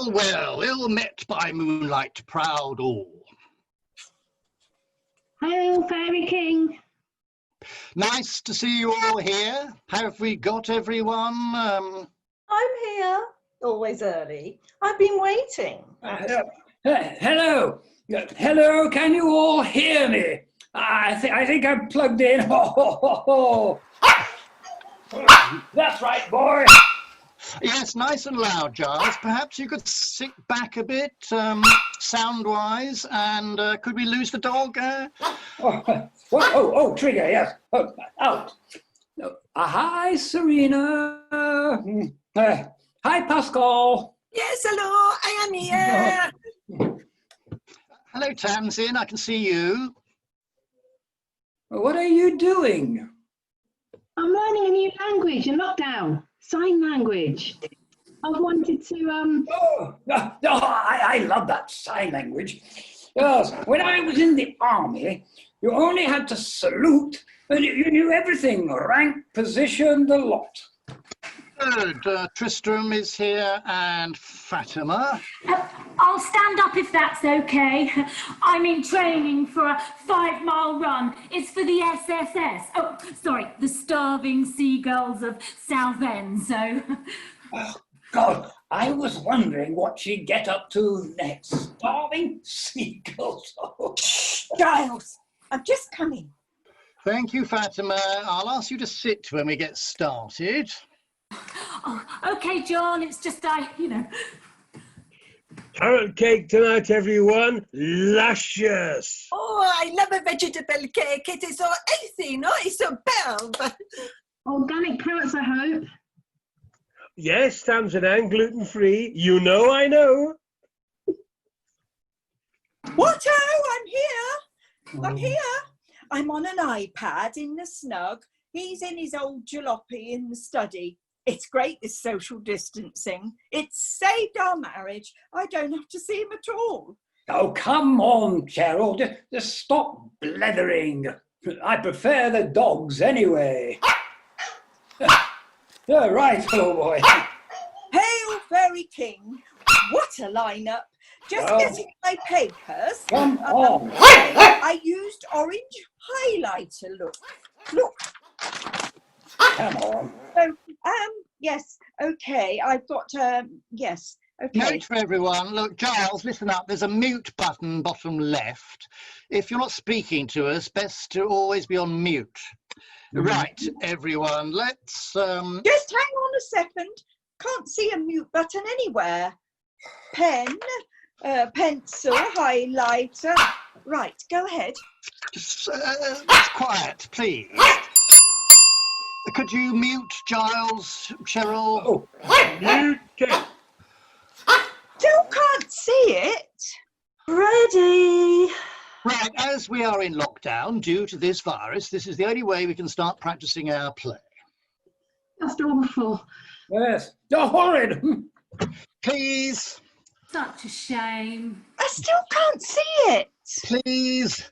Well, well, ill met by moonlight, proud all. Hail, Fairy King. Nice to see you all here. Have we got everyone? I'm here, always early. I've been waiting. Hello. Hello, can you all hear me? I think I'm plugged in. That's right, boy. Yes, nice and loud, Giles. Perhaps you could sit back a bit, sound-wise, and could we lose the dog? Trigger, yes. Out. Hi, Serena. Hi, Pascal. Yes, hello, I am here. Hello, Tamsin, I can see you. What are you doing? I'm learning a new language in lockdown. Sign language. I've wanted to, I love that sign language. Yes, when I was in the army, you only had to salute and you knew everything, rank, position, the lot. Good. Tristram is here and Fatima. I'll stand up if that's okay. I'm in training for a 5-mile run. It's for the SSS. Oh, sorry, the Starving Seagulls of Southend, so... Oh, God, I was wondering what she'd get up to next. Starving seagulls. Shh, Giles, I'm just coming. Thank you, Fatima. I'll ask you to sit when we get started. Oh, okay, John, it's just Carrot cake tonight, everyone. Luscious. Oh, I love a vegetable cake. It is so healthy, no? It's so bad. organic carrots, I hope. Yes, Tamsin, and gluten-free. You know I know. What? Oh, I'm here. I'm here. I'm on an iPad in the snug. He's in his old jalopy in the study. It's great, this social distancing. It's saved our marriage. I don't have to see him at all. Oh, come on, Cheryl. Just stop blethering. I prefer the dogs anyway. Yeah, right, old boy. Hail, Fairy King. What a lineup. Just getting my papers. Come on. I used orange highlighter. Look. Come on. So, yes, okay. I've got, yes, okay. Note for everyone. Look, Giles, listen up. There's a mute button bottom left. If you're not speaking to us, best to always be on mute. Right, everyone, let's... Just hang on a second. Can't see a mute button anywhere. Pen, pencil, highlighter. Right, go ahead. Just quiet, please. Could you mute Giles, Cheryl? Oh, mute it. Still can't see it. Ready. Right, as we are in lockdown due to this virus, this is the only way we can start practicing our play. Just awful. Yes. Oh, horrid. Please, Such a shame. I still can't see it. please.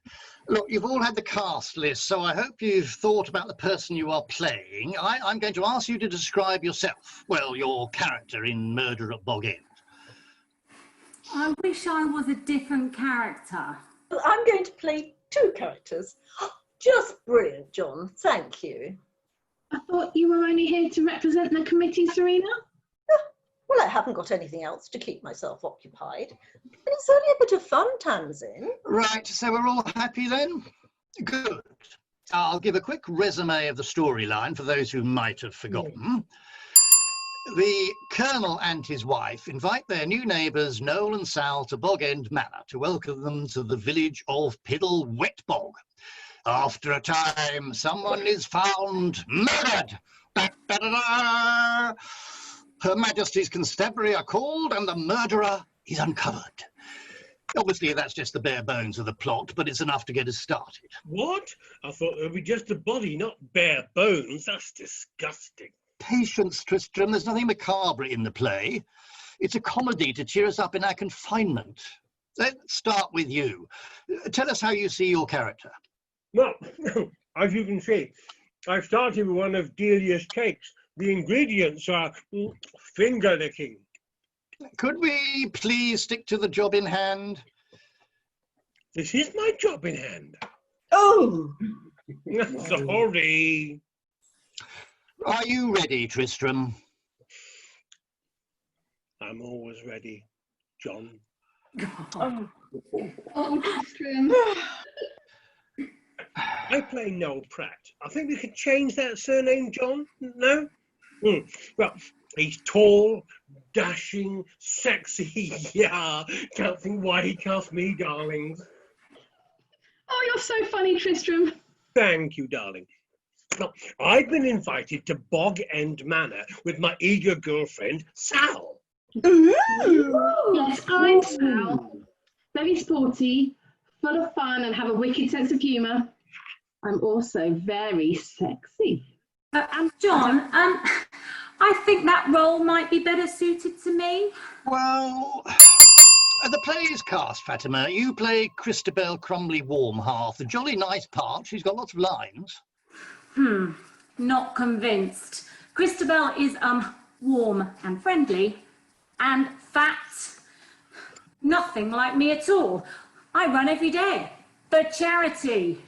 Look, you've all had the cast list, so I hope you've thought about the person you are playing. I'm going to ask you to describe yourself, well, your character in Murder at Bog End. I wish I was a different character. I'm going to play 2 characters. Just brilliant, John. Thank you. I thought you were only here to represent the committee, Serena. Well, I haven't got anything else to keep myself occupied. And it's only a bit of fun, Tamsin. Right, so we're all happy then? Good. I'll give a quick resume of the storyline for those who might have forgotten. The Colonel and his wife invite their new neighbours, Noel and Sal, to Bog End Manor to welcome them to the village of Piddle Wet Bog. After a time, someone is found murdered. Da-da-da-da. Her Majesty's Constabulary are called and the murderer is uncovered. Obviously, that's just the bare bones of the plot, but it's enough to get us started. What? I thought it would be just a body, not bare bones. That's disgusting. Patience, Tristram. There's nothing macabre in the play. It's a comedy to cheer us up in our confinement. Let's start with you. Tell us how you see your character. Well, as you can see, I've started with one of Delia's cakes. The ingredients are finger-licking. Could we please stick to the job in hand? This is my job in hand. Oh, Sorry. Are you ready, Tristram? I'm always ready, John. Oh, Tristram. I play Noel Pratt. I think we could change that surname, John. No? Well, he's tall, dashing, sexy. Yeah, can't think why he cast me, darlings. Oh, you're so funny, Tristram. Thank you, darling. Now, I've been invited to Bog End Manor with my eager girlfriend, Sal. Yes, I'm Sal. Very sporty, full of fun, and have a wicked sense of humour. I'm also very sexy. And John, I think that role might be better suited to me. Well, the play's cast, Fatima. You play Christabel Crumbly Warmhearth. A jolly nice part. She's got lots of lines. Not convinced. Christabel is warm and friendly and fat. Nothing like me at all. I run every day for charity.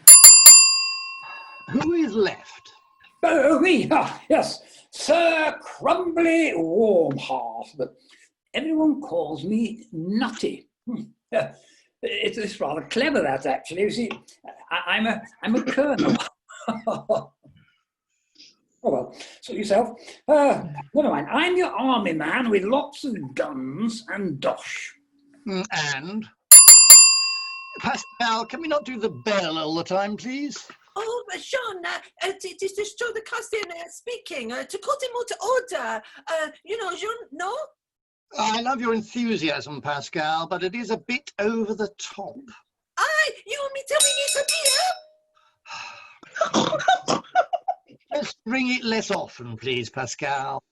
Who is left? Oh, me, yes, Sir Crumbly Warmhearth, but everyone calls me Nutty. It's rather clever, that, actually. You see, I'm a colonel. Oh, well, suit yourself. Never mind. I'm your army man with lots of guns and dosh. And? Pascal, can we not do the bell all the time, please? Oh, Jean, it is the cousin speaking. To call him to order. Jean, no? I love your enthusiasm, Pascal, but it is a bit over the top. You want me to ring it a beer? Just ring it less often, please, Pascal.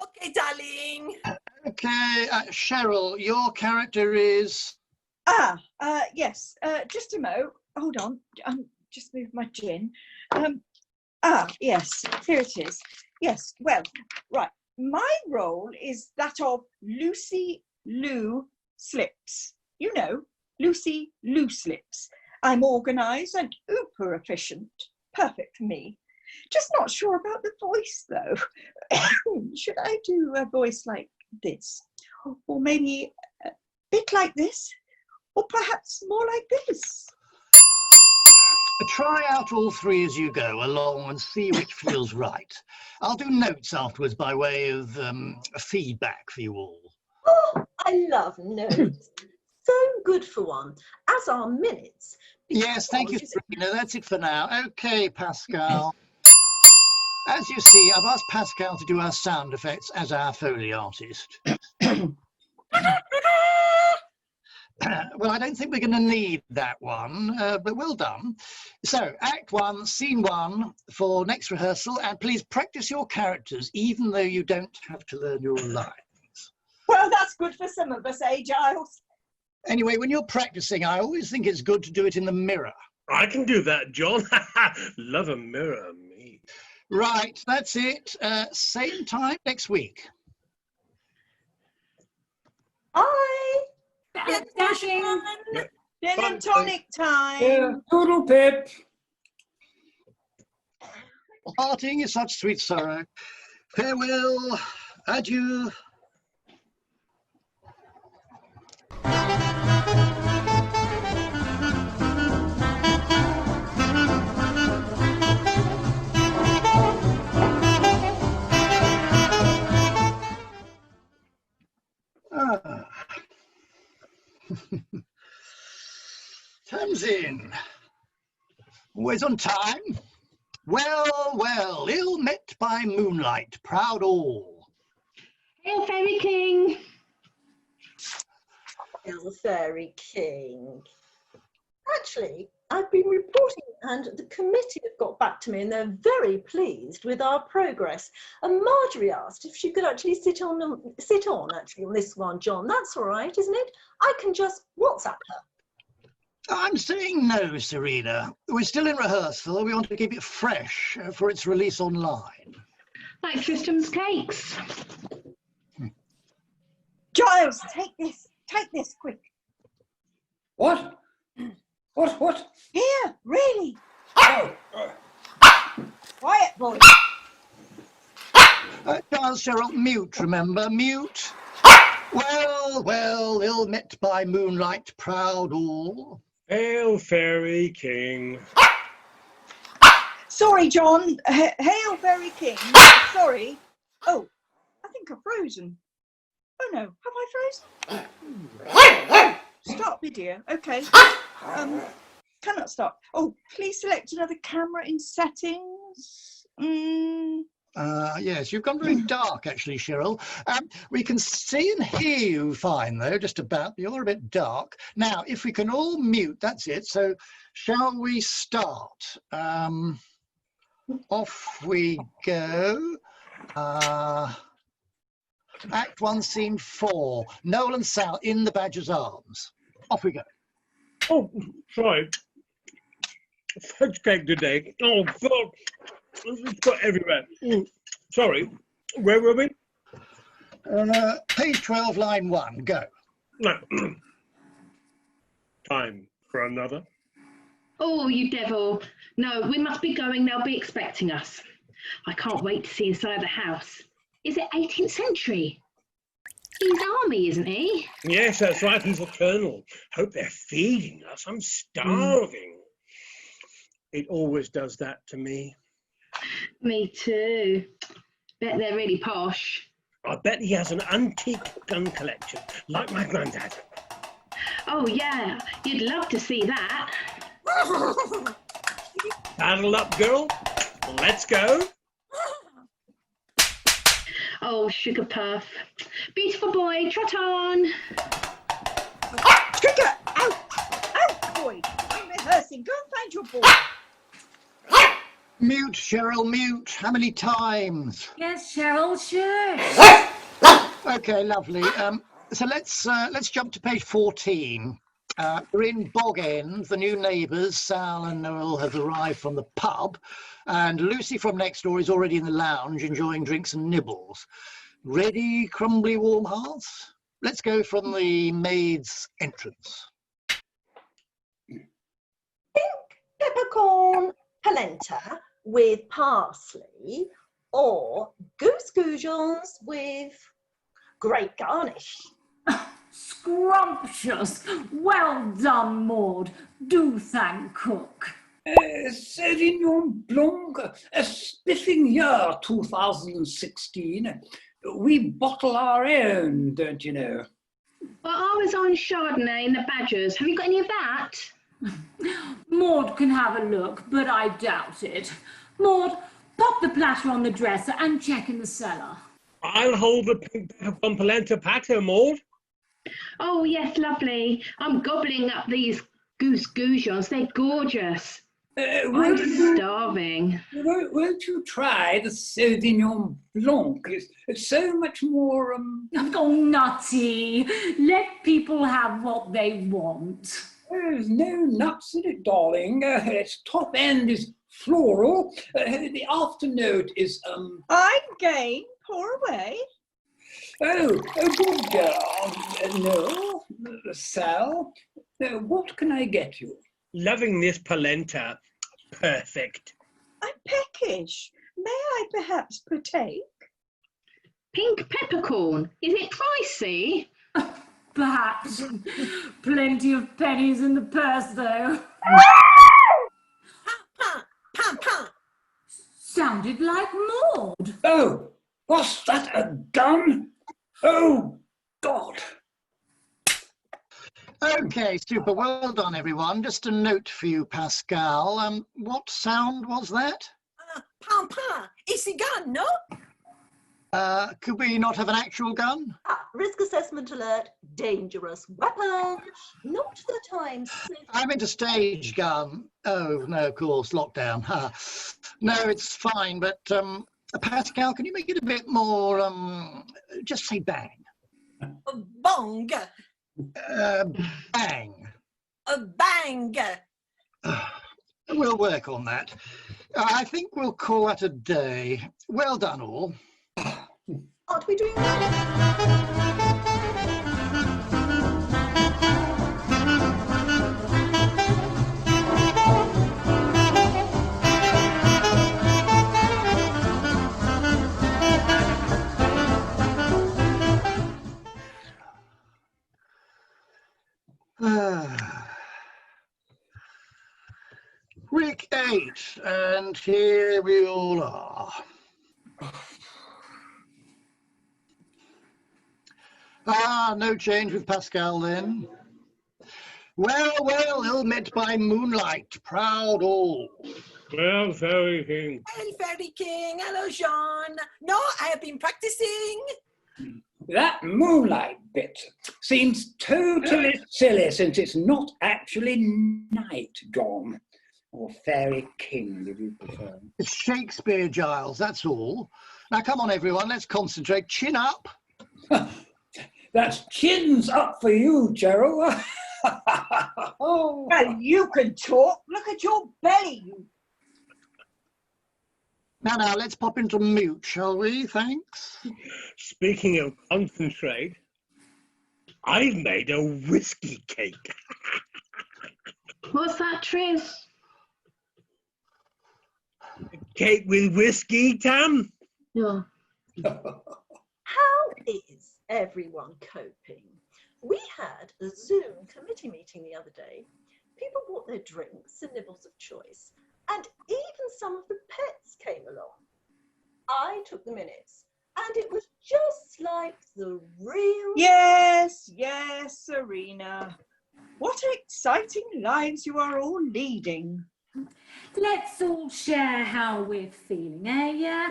Okay, darling. Okay, Cheryl, your character is... Yes. Just a mo. Hold on. Just move my gin. Yes. Here it is. Yes. Well, right. My role is that of Lucy Lou Slips. You know, Lucy Lou Slips. I'm organised and uber efficient. Perfect for me. Just not sure about the voice, though. Should I do a voice like this? Or maybe a bit like this? Or perhaps more like this? Try out all three as you go along and see which feels right. I'll do notes afterwards by way of feedback for you all. Oh, I love notes. So good for one, as are minutes. Yes, thank you, Serena. That's it for now. Okay, Pascal. As you see, I've asked Pascal to do our sound effects as our Foley artist. Well, I don't think we're going to need that one, but well done. So, Act 1, Scene 1 for next rehearsal, and please practice your characters, even though you don't have to learn your lines. Well, that's good for some of us, eh, Giles? Anyway, when you're practicing, I always think it's good to do it in the mirror. I can do that, John. Love a mirror, me. Right, that's it. Same time next week. Bye. Dashing. Gin and tonic time. Yeah, Doodle Pip. Parting is such sweet sorrow. Farewell. Adieu. Townsend, always on time. Well, well, ill met by moonlight, proud all. Hail, Fairy King. Hail, Fairy King. Actually, I've been reporting and the committee have got back to me and they're very pleased with our progress. And Marjorie asked if she could actually sit on this one, John. That's all right, isn't it? I can just WhatsApp her. I'm saying no, Serena. We're still in rehearsal. We want to keep it fresh for its release online. Like Tristram's cakes. John! Giles, take this, quick. What? What? Here, really. Oh, Quiet, boy. Giles, Cheryl, mute, remember, mute. Well, ill met by moonlight, proud all. Hail, Fairy King. Sorry, John. Hail, Fairy King. Sorry. Oh, I think I've frozen. Oh no, have I frozen? Stop video. Okay. Cannot stop. Oh, please select another camera in settings. Yes, you've gone very dark, actually, Cheryl. We can see and hear you fine, though, just about. You're a bit dark. Now, if we can all mute, that's it. So, shall we start? Off we go. Act 1, Scene 4. Noel and Sal in the Badger's arms. Off we go. Oh, sorry. Fudge cake today. Oh, God. It's got everywhere. Sorry. Where were we? Page 12, line 1. Go. No. Time for another. Oh, you devil. No, we must be going. They'll be expecting us. I can't wait to see inside the house. Is it 18th century? He's army, isn't he? Yes, that's right. He's a colonel. Hope they're feeding us. I'm starving. It always does that to me. Me too. Bet they're really posh. I bet he has an antique gun collection, like my granddad. Oh, yeah. You'd love to see that. Saddle up, girl. Let's go. Oh, sugar puff. Beautiful boy, trot on. Trigger! Out, boy. I'm rehearsing. Go and find your boy. Mute, Cheryl, mute. How many times? Yes, Cheryl, sure. Okay, lovely. So let's jump to page 14. We're in Bog End. The new neighbours, Sal and Noel, have arrived from the pub, and Lucy from next door is already in the lounge enjoying drinks and nibbles. Ready, crumbly warm hearts? Let's go from the maid's entrance. Pink peppercorn polenta with parsley, or goose goujons with great garnish. Scrumptious. Well done, Maud. Do thank cook. Sauvignon Blanc, a spiffing year 2016. We bottle our own, don't you know? Well, I was on Chardonnay in the Badgers. Have you got any of that? Maud can have a look, but I doubt it. Maud, pop the platter on the dresser and check in the cellar. I'll hold the pink peppercorn polenta patter, Maud. Oh, yes, lovely. I'm gobbling up these goose goujons. They're gorgeous. I'm starving. Won't you try the Sauvignon Blanc? It's so much more... Oh, nutty. Let people have what they want. There's no nuts in it, darling. Its top end is floral. The afternote is... I'm game. Pour away. Oh, good girl. No, Sal, what can I get you? Loving this polenta. Perfect. I'm peckish. May I perhaps partake? Pink peppercorn. Is it pricey? Perhaps. Plenty of pennies in the purse, though. Sounded like Maud. Oh, was that a gun? Oh, God. Okay, super. Well done, everyone. Just a note for you, Pascal. What sound was that? Pam pam. It's a gun, no? Could we not have an actual gun? Risk assessment alert. Dangerous weapon. Not the time. I meant a stage gun. Oh, no, of course, lockdown. No, it's fine, but Pascal, can you make it a bit more, just say bang. Bong. Bang. A bang. We'll work on that. I think we'll call that a day. Well done, all. Aren't we doing that? Week 8, and here we all are. Ah, no change with Pascal then. Well, well, ill met by moonlight, proud all. Well, Fairy King. Well, Fairy King, hello, Jean. No, I have been practicing. That moonlight bit seems totally silly since it's not actually night, John. Or Fairy King, if you prefer. It's Shakespeare, Giles, that's all. Now, come on, everyone, let's concentrate. Chin up. That's chins up for you, Gerald. Oh. Well, you can talk. Look at your belly. Now, let's pop into mute, shall we? Thanks. Speaking of concentrate, I've made a whiskey cake. What's that, Trish? Cake with whiskey, Tam? Yeah. How is everyone coping? We had a Zoom committee meeting the other day. People brought their drinks and nibbles of choice, and even some of the pets came along. I took the minutes, and it was just like the real... Yes, yes, Serena. What exciting lives you are all leading. Let's all share how we're feeling, eh? Yeah.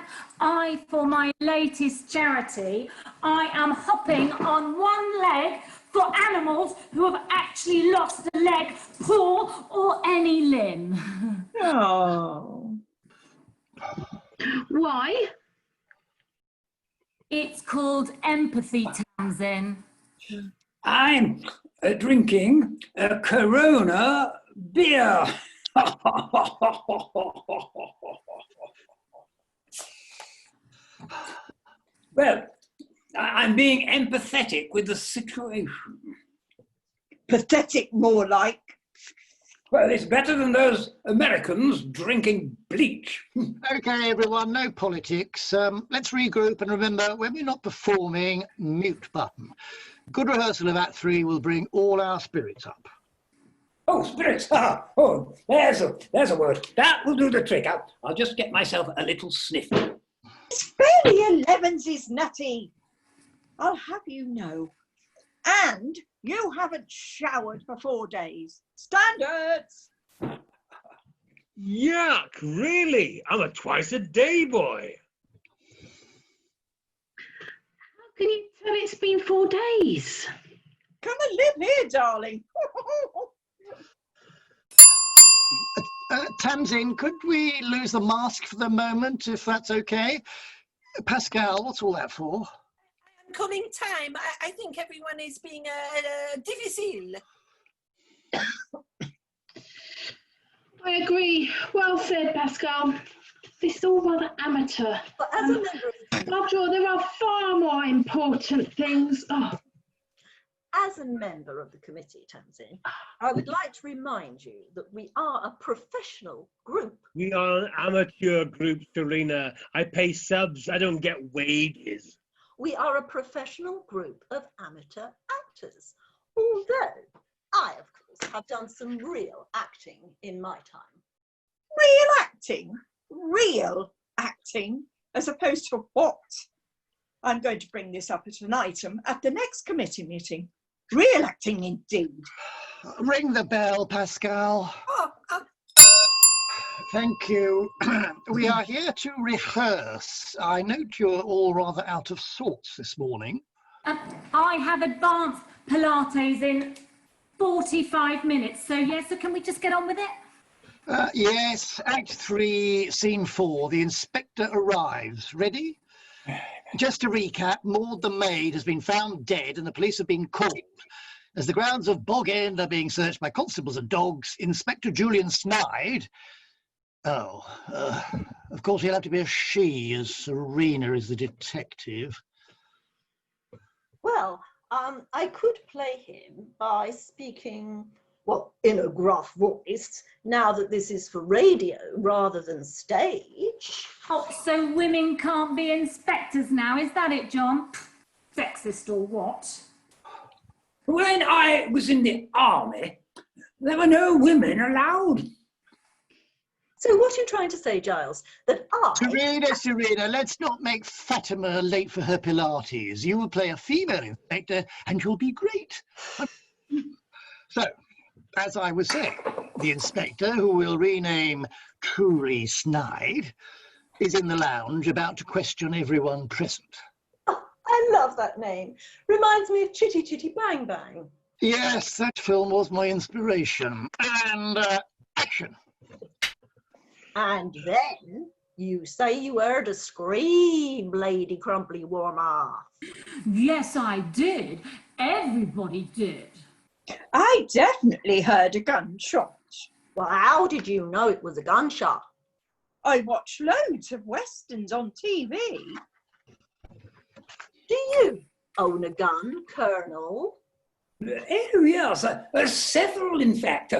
For my latest charity, I am hopping on one leg for animals who have actually lost a leg, paw, or any limb. Oh. Why? It's called empathy, Tamsin. I'm drinking a Corona beer. Well, I'm being empathetic with the situation. Pathetic, more like. Well, it's better than those Americans drinking bleach. Okay, everyone, no politics. Let's regroup and remember, when we're not performing, mute button. Good rehearsal of Act 3 will bring all our spirits up. Oh, spirits! Ah, oh, there's a word. That will do the trick. I'll just get myself a little sniff. It's fairly 11s is nutty. I'll have you know. And you haven't showered for 4 days. Standards! Yuck, really? I'm a twice-a-day boy. How can you tell it's been 4 days? Come and live here, darling. Tamsin, could we lose the mask for the moment, if that's okay? Pascal, what's all that for? I'm calling time. I think everyone is being difficile. I agree. Well said, Pascal. This is all rather amateur. But as a member of After all, there are far more important things. Oh. As a member of the committee, Tamsin, I would like to remind you that we are a professional group. We are an amateur group, Serena. I pay subs. I don't get wages. We are a professional group of amateur actors. Although I, of course, have done some real acting in my time. Real acting? Real acting? As opposed to what? I'm going to bring this up as an item at the next committee meeting. Real acting indeed. Ring the bell, Pascal. Oh, Thank you. We are here to rehearse. I note you're all rather out of sorts this morning. I have advanced Pilates in 45 minutes, so yes, so can we just get on with it? Yes, Act 3, Scene 4. The inspector arrives. Ready? Just to recap, Maud the maid has been found dead and the police have been called. As the grounds of Bog End are being searched by constables and dogs, Inspector Julian Snide... of course he'll have to be a she, as Serena is the detective. Well, I could play him by speaking, well, in a gruff voice, now that this is for radio rather than stage. Oh, so women can't be inspectors now, is that it, John? Sexist or what? When I was in the army, there were no women allowed. So what are you trying to say, Giles? That Serena, let's not make Fatima late for her Pilates. You will play a female inspector and you'll be great. So, as I was saying, the inspector, who we'll rename Truly Snide, is in the lounge about to question everyone present. Oh, I love that name. Reminds me of Chitty Chitty Bang Bang. Yes, that film was my inspiration. And action. And then you say you heard a scream, Lady Crumply Warmer. Yes, I did. Everybody did. I definitely heard a gunshot. Well, how did you know it was a gunshot? I watch loads of westerns on TV. Do you own a gun, Colonel? Oh, yes, several, in fact.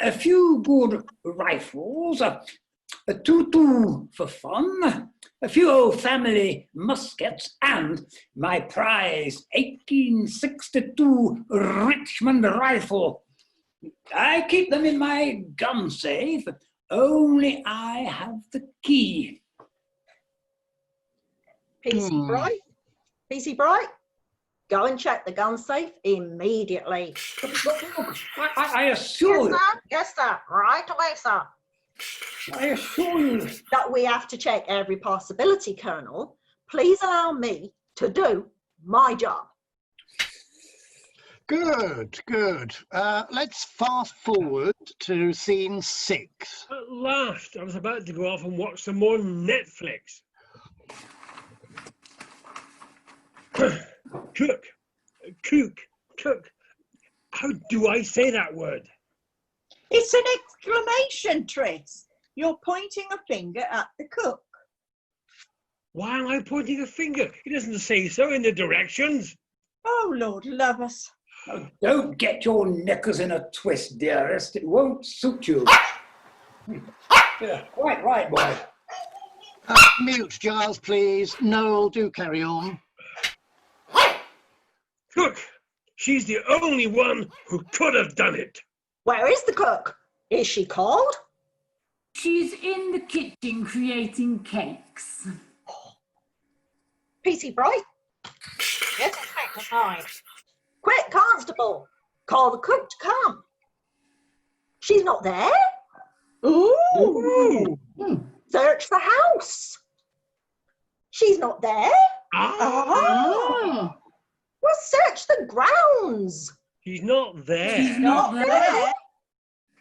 A few good rifles, a two for fun, a few old family muskets, and my prized 1862 Richmond rifle. I keep them in my gun safe. Only I have the key. PC Bright? PC Bright? Go and check the gun safe immediately. I assure you. Yes, sir. Right away, sir. I assure you. That we have to check every possibility, Colonel. Please allow me to do my job. Good, good. Let's fast forward to scene 6. At last, I was about to go off and watch some more Netflix. Cook. How do I say that word? It's an exclamation, Tris. You're pointing a finger at the cook. Why am I pointing a finger? It doesn't say so in the directions. Oh, Lord love us. Now, don't get your knickers in a twist, dearest. It won't suit you. Yeah, quite right, boy. Mute, Giles, please. Noel, do carry on. Cook, she's the only one who could have done it. Where is the cook? Is she called? She's in the kitchen creating cakes. PC Bright? Yes, Inspector Hyde. Quick, Constable! Call the cook to come. She's not there? Ooh! Search the house. She's not there? Oh. Well, search the grounds. She's not there. She's not there.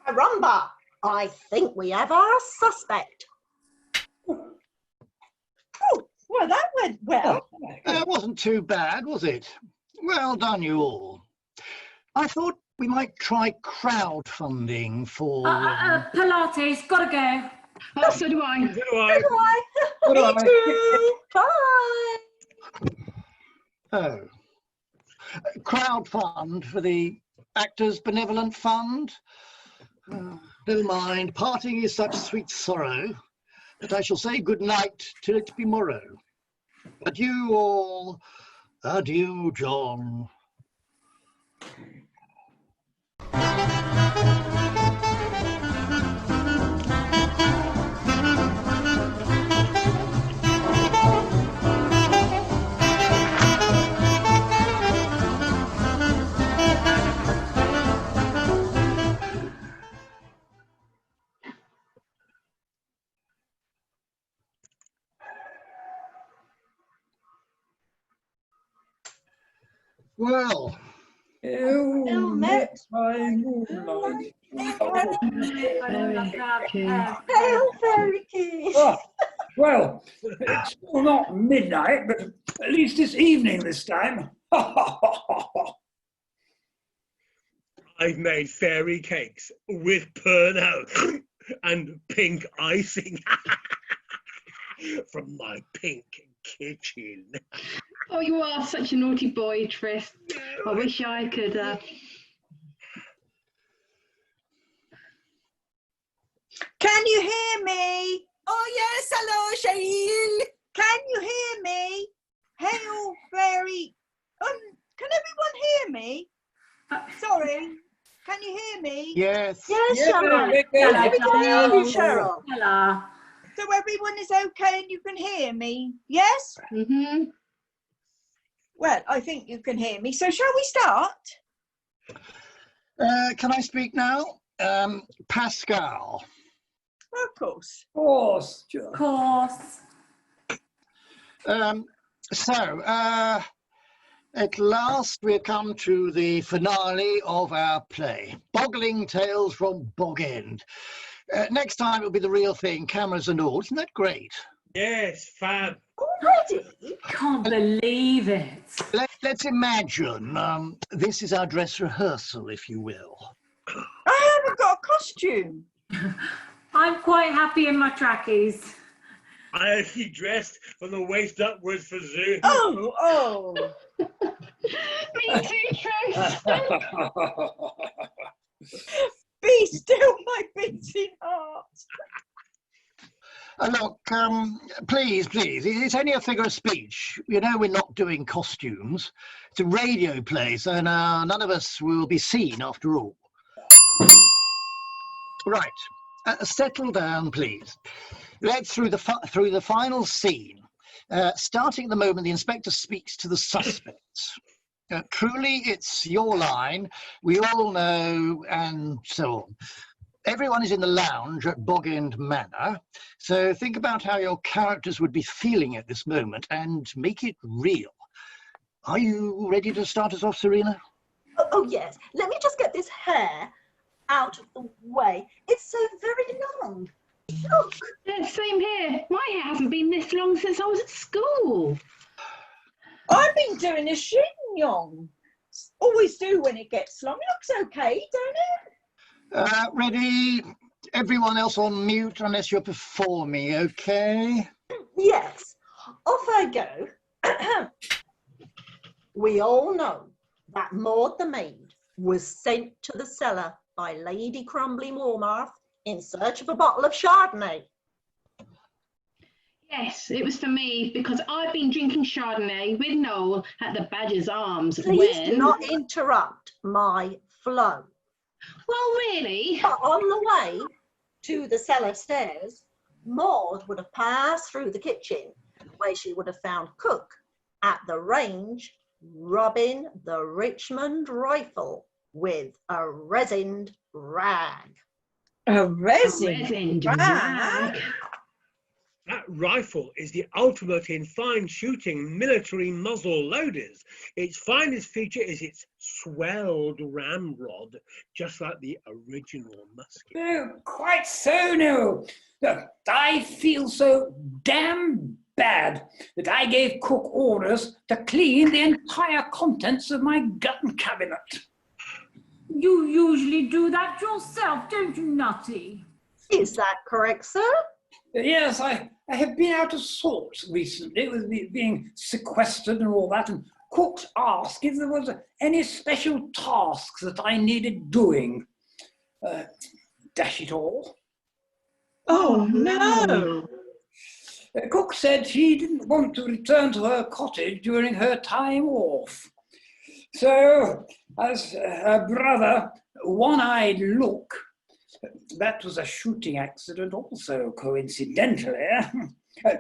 Caramba! I think we have our suspect. Oh, well, that went well. It wasn't too bad, was it? Well done, you all. I thought we might try crowdfunding for... Pilates, gotta go. Oh, so do I. So do I. Bye. Me too. Bye. Oh. Crowdfund for the Actors Benevolent Fund? Never mind, parting is such sweet sorrow that I shall say good night till it be morrow. Adieu all, adieu John. Well, Well met. Hail, fairy king. Well, it's still not midnight, but at least it's evening this time. I've made fairy cakes with pernod and pink icing from my pink kitchen. Oh, you are such a naughty boy, Tris. I wish I could. Can you hear me? Oh, yes, hello, Cheryl. Can you hear me? Hail, fairy. Can everyone hear me? Sorry. Can you hear me? Yes. Yes, Yeah, Cheryl. very good. Yes, we can hear you, Cheryl. Hello. So everyone is okay and you can hear me? Yes? Mm-hmm. Well, I think you can hear me. So shall we start? Can I speak now? Pascal. Of course. Of course. Of Sure. course. At last we've come to the finale of our play, Boggling Tales from Bog End. Next time it'll be the real thing, cameras and all. Isn't that great? Yes, fab. Already? Can't believe it. Let's imagine this is our dress rehearsal, if you will. I haven't got a costume. I'm quite happy in my trackies. I only dressed from the waist upwards for Zoom. Oh. Me too, Trish. Be still my beating heart. Look, please, it's only a figure of speech. You know we're not doing costumes. It's a radio play, so now none of us will be seen after all. Right, settle down, please. Let's through the final scene, starting at the moment the inspector speaks to the suspects. Truly, it's your line. We all know, and so on. Everyone is in the lounge at Bog End Manor, so think about how your characters would be feeling at this moment and make it real. Are you ready to start us off, Serena? Oh, yes. Let me just get this hair out of the way. It's so very long. Look. Yeah, same here. My hair hasn't been this long since I was at school. I've been doing a chignon. Always do when it gets long. It looks okay, don't it? Ready? Everyone else on mute unless you're performing, okay? Yes. Off I go. We all know that Maud the maid was sent to the cellar by Lady Crumbly Mormarth in search of a bottle of Chardonnay. Yes, it was for me because I've been drinking Chardonnay with Noel at the Badger's Arms. Please do not interrupt my flow. Well, really? But on the way to the cellar stairs, Maud would have passed through the kitchen where she would have found Cook at the range rubbing the Richmond rifle with a resined rag. A resin rag. rag? That rifle is the ultimate in fine shooting military muzzle loaders. Its finest feature is its swelled ramrod, just like the original musket. Oh, quite so, no. Look, I feel so damn bad that I gave Cook orders to clean the entire contents of my gun cabinet. You usually do that yourself, don't you, Nutty? Is that correct, sir? Yes, I have been out of sorts recently with being sequestered and all that, and Cook asked if there was any special tasks that I needed doing. Dash it all. Oh, no. Cook said she didn't want to return to her cottage during her time off. So, as her brother, One-Eyed Look, that was a shooting accident also, coincidentally,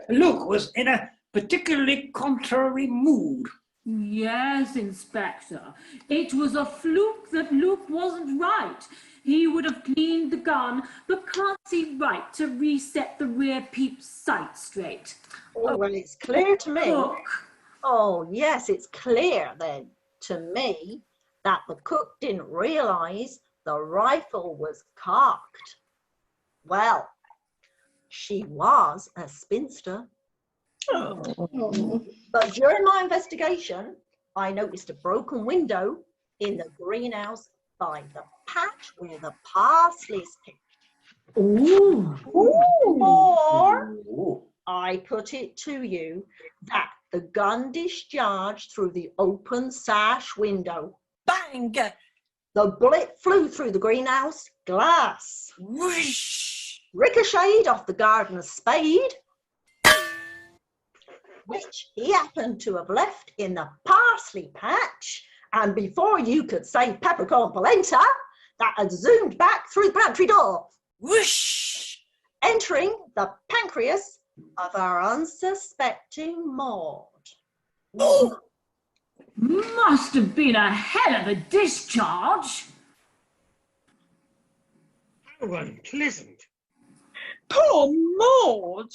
Luke was in a particularly contrary mood. Yes, Inspector. It was a fluke that Luke wasn't right. He would have cleaned the gun, but can't see right to reset the rear peep's sight straight. Oh, well, it's clear to me. Cook. Oh, yes, it's clear then to me that the cook didn't realise the rifle was cocked. Well, she was a spinster. Oh. But during my investigation, I noticed a broken window in the greenhouse by the patch where the parsley's picked. Ooh. Or Ooh. I put it to you that the gun discharged through the open sash window. Bang! The bullet flew through the greenhouse glass, Whoosh! ricocheted off the gardener's spade, which he happened to have left in the parsley patch, and before you could say peppercorn polenta, that had zoomed back through the pantry door, Whoosh! entering the pancreas of our unsuspecting Maud. Oh! Must have been a hell of a discharge. How unpleasant. Poor Maud.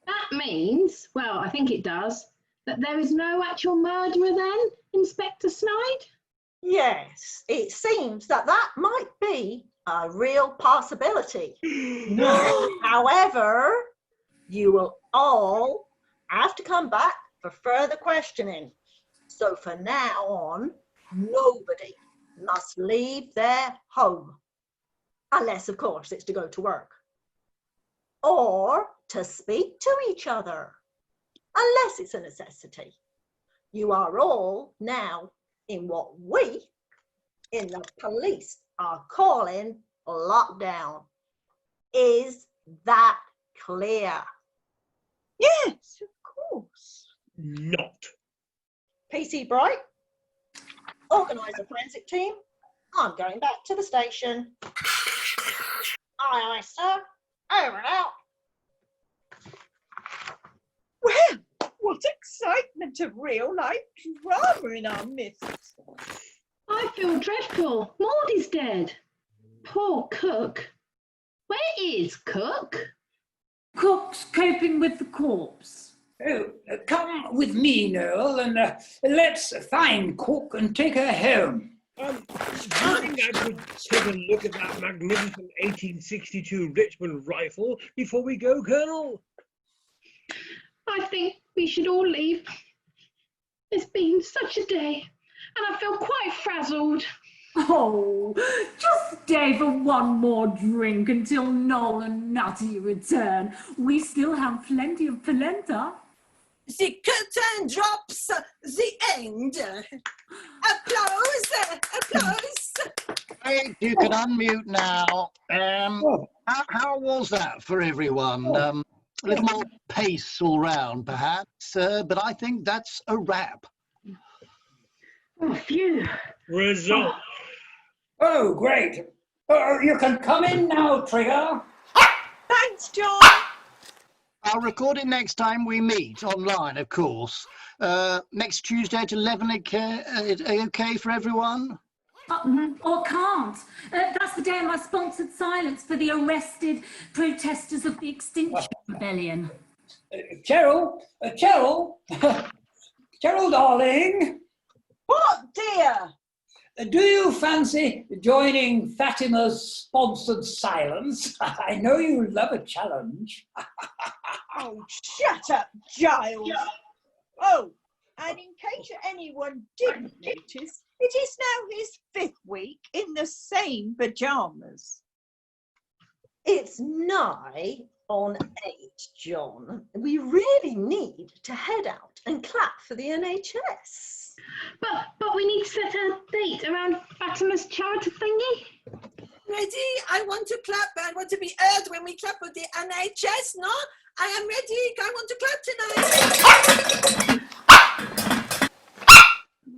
That means, well, I think it does, that there is no actual murderer then, Inspector Snide? Yes, it seems that might be a real possibility. However, you will all have to come back for further questioning. So from now on, nobody must leave their home. Unless, of course, it's to go to work. Or to speak to each other. Unless it's a necessity. You are all now in what we, in the police, are calling lockdown. Is that clear? Yes, of course. Not. PC Bright, organise a forensic team. I'm going back to the station. Aye, aye, sir. Over and out. Well, what excitement of real-life drama in our midst. I feel dreadful. Maud is dead. Poor Cook. Where is Cook? Cook's coping with the corpse. Oh, come with me, Noel, and let's find Cook and take her home. Do you think I could take a look at that magnificent 1862 Richmond rifle before we go, Colonel? I think we should all leave. It's been such a day, and I feel quite frazzled. Oh, just stay for one more drink until Noel and Nutty return. We still have plenty of polenta. The curtain drops. The end. Applause! Applause! Hey, you can unmute now. How was that for everyone? A little more pace all round, perhaps, but I think that's a wrap. Oh, phew. Result. Oh, great. You can come in now, Trigger. Thanks, John. I'll record it next time we meet, online, of course. Next Tuesday at 11, okay for everyone? Or can't. That's the day of my sponsored silence for the arrested protesters of the Extinction Rebellion. Cheryl, Cheryl, darling, What, dear? do you fancy joining Fatima's sponsored silence? I know you love a challenge. Oh, shut up, Giles. Oh, and in case anyone didn't notice, it is now his 5th week in the same pyjamas. It's nigh on 8, John. We really need to head out and clap for the NHS. But we need to set a date around Fatima's charity thingy. Ready? I want to clap. I want to be heard when we clap with the NHS, no? I am ready. I want to clap tonight.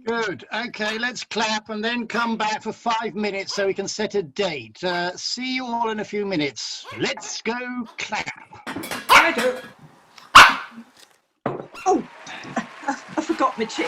Good. Okay, let's clap and then come back for 5 minutes so we can set a date. See you all in a few minutes. Let's go clap. Righto. Oh, I forgot my chin.